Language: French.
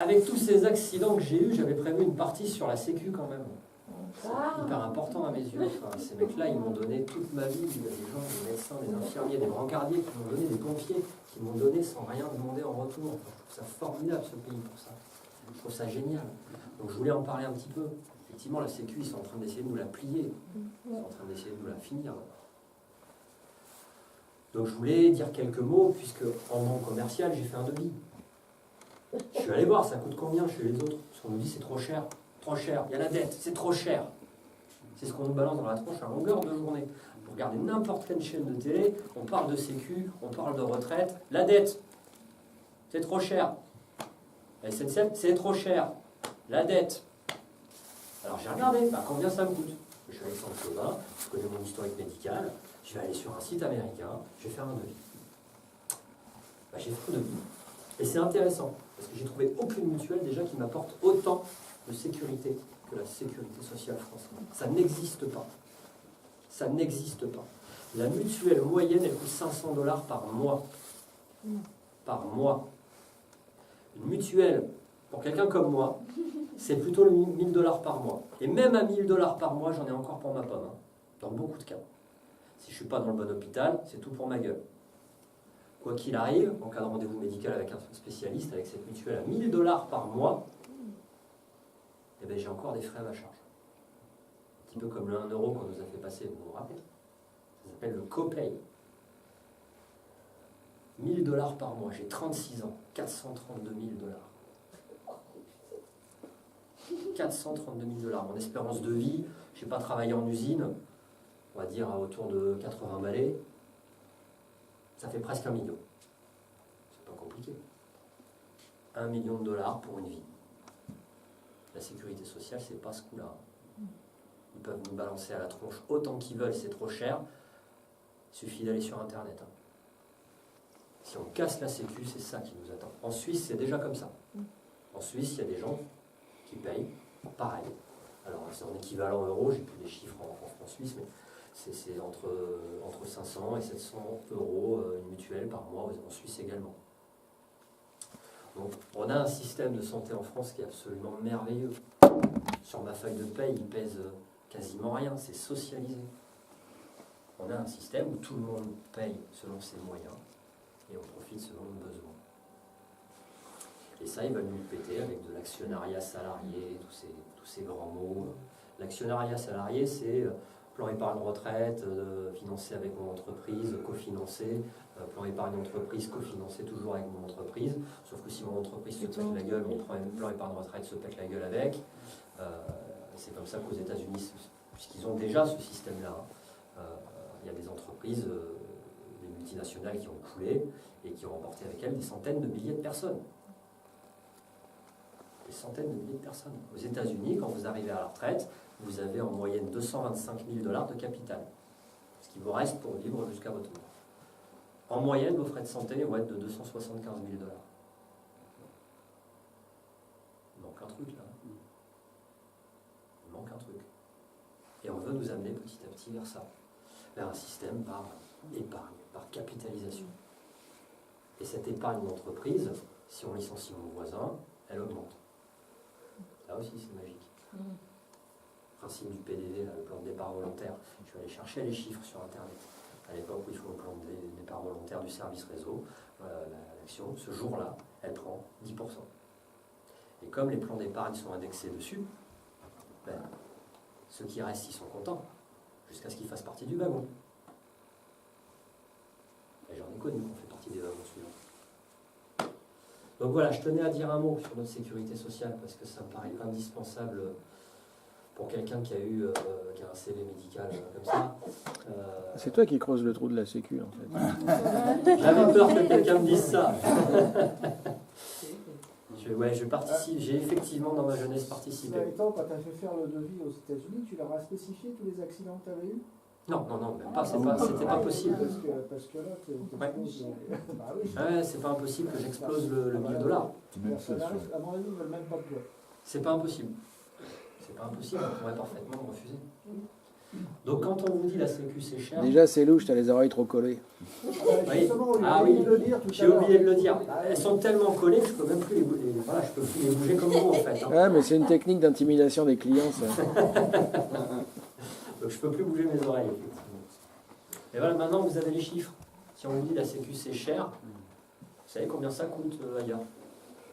Avec tous ces accidents que j'ai eus, j'avais prévu une partie sur la sécu quand même. C'est hyper important à mes yeux. Enfin, ces mecs-là, ils m'ont donné toute ma vie. Il y a des gens, des médecins, des infirmiers, des brancardiers qui m'ont donné, des pompiers qui m'ont donné sans rien demander en retour. Enfin, je trouve ça formidable ce pays pour ça. Je trouve ça génial. Donc je voulais en parler un petit peu. Effectivement, la sécu, ils sont en train d'essayer de nous la plier. Ils sont en train d'essayer de nous la finir. Donc je voulais dire quelques mots, puisque en banque commerciale, j'ai fait un devis. Je suis allé voir, ça coûte combien chez les autres? Parce qu'on nous dit c'est trop cher. Trop cher, il y a la dette, c'est trop cher. C'est ce qu'on nous balance dans la tronche à longueur de journée. Vous regardez n'importe quelle chaîne de télé, on parle de sécu, on parle de retraite. La dette, c'est trop cher. La SNCF, c'est trop cher. La dette. Alors j'ai regardé, combien ça me coûte? Je suis Alexandre Chauvin, je connais mon historique médical, je vais aller sur un site américain, je vais faire un devis. J'ai fait un devis. Et c'est intéressant, parce que j'ai trouvé aucune mutuelle déjà qui m'apporte autant de sécurité que la sécurité sociale française. Ça n'existe pas. Ça n'existe pas. La mutuelle moyenne, elle coûte 500 $ par mois. Par mois. Une mutuelle, pour quelqu'un comme moi, c'est plutôt le 1000 $ par mois. Et même à 1000 $ par mois, j'en ai encore pour ma pomme. Dans beaucoup de cas. Si je ne suis pas dans le bon hôpital, c'est tout pour ma gueule. Quoi qu'il arrive, en cas de rendez-vous médical avec un spécialiste, avec cette mutuelle à 1000 $ par mois, eh bien, j'ai encore des frais à ma charge. Un petit peu comme le 1 € qu'on nous a fait passer, vous vous rappelez? Ça s'appelle le copay. 1000 $ par mois, j'ai 36 ans, 432 000 $. 432 000 $. Mon espérance de vie, je n'ai pas travaillé en usine, on va dire autour de 80 balais, ça fait presque 1 million. C'est pas compliqué. 1 million de $ pour une vie. La sécurité sociale, c'est pas ce coup-là. Ils peuvent nous balancer à la tronche autant qu'ils veulent, c'est trop cher. Il suffit d'aller sur Internet. Si on casse la sécu, c'est ça qui nous attend. En Suisse, c'est déjà comme ça. En Suisse, il y a des gens qui payent pareil. Alors, c'est en équivalent euro, j'ai plus les chiffres en francs suisses, mais c'est entre 500 et 700 € une mutuelle par mois en Suisse également. Donc, on a un système de santé en France qui est absolument merveilleux. Sur ma feuille de paye, il pèse quasiment rien, c'est socialisé. On a un système où tout le monde paye selon ses moyens et on profite selon nos besoins. Et ça, ils veulent nous le péter avec de l'actionnariat salarié, tous ces grands mots. L'actionnariat salarié, c'est plan épargne retraite, financé avec mon entreprise, cofinancé, plan épargne entreprise, cofinancé toujours avec mon entreprise, sauf que si mon entreprise se pète la gueule, mon plan épargne retraite se pète la gueule avec. C'est comme ça qu'aux États-Unis, puisqu'ils ont déjà ce système-là, il y a des entreprises, des multinationales qui ont coulé et qui ont emporté avec elles des centaines de milliers de personnes. Des centaines de milliers de personnes. Aux États-Unis, quand vous arrivez à la retraite, vous avez en moyenne 225 000 $ de capital, ce qui vous reste pour vivre jusqu'à votre mort. En moyenne, vos frais de santé vont être de 275 000 $. Il manque un truc là. Il manque un truc. Et on veut nous amener petit à petit vers ça, vers un système par épargne, par capitalisation. Et cette épargne d'entreprise, si on licencie mon voisin, elle augmente. Là aussi, c'est magique. Principe du PDV, là, le plan de départ volontaire. Je vais aller chercher les chiffres sur Internet. À l'époque où il faut le plan de départ volontaire du service réseau, l'action, ce jour-là, elle prend 10%. Et comme les plans d'épargne sont indexés dessus, ceux qui restent, ils sont contents, jusqu'à ce qu'ils fassent partie du wagon. Et j'en ai connu qui ont fait partie des wagons suivants. Donc voilà, je tenais à dire un mot sur notre sécurité sociale, parce que ça me paraît indispensable pour quelqu'un qui a un CV médical comme ça. C'est toi qui creuses le trou de la sécu, en fait. J'avais peur que quelqu'un me dise ça. Je participe, j'ai effectivement dans ma jeunesse participé. Quand tu as fait faire le devis aux États-Unis, tu leur as spécifié tous les accidents que tu avais eus? Non, même pas, c'était pas possible. Parce que là, tu c'est pas impossible que j'explose le 1000 $. À mon avis, ils ne veulent même pas de toi. C'est pas impossible. C'est pas impossible, on pourrait parfaitement me refuser. Donc quand on vous dit la sécu c'est cher, Déjà, c'est louche, t'as les oreilles trop collées. Justement, on Ah a oublié oui. de le dire tout j'ai à l'heure. oublié de le dire. Elles sont tellement collées que je peux même plus voilà, je peux plus les bouger comme vous en fait. Hein. Ah, mais c'est une technique d'intimidation des clients, ça. Donc je peux plus bouger mes oreilles. Effectivement. Et voilà, maintenant vous avez les chiffres. Si on vous dit la sécu c'est cher, vous savez combien ça coûte ailleurs?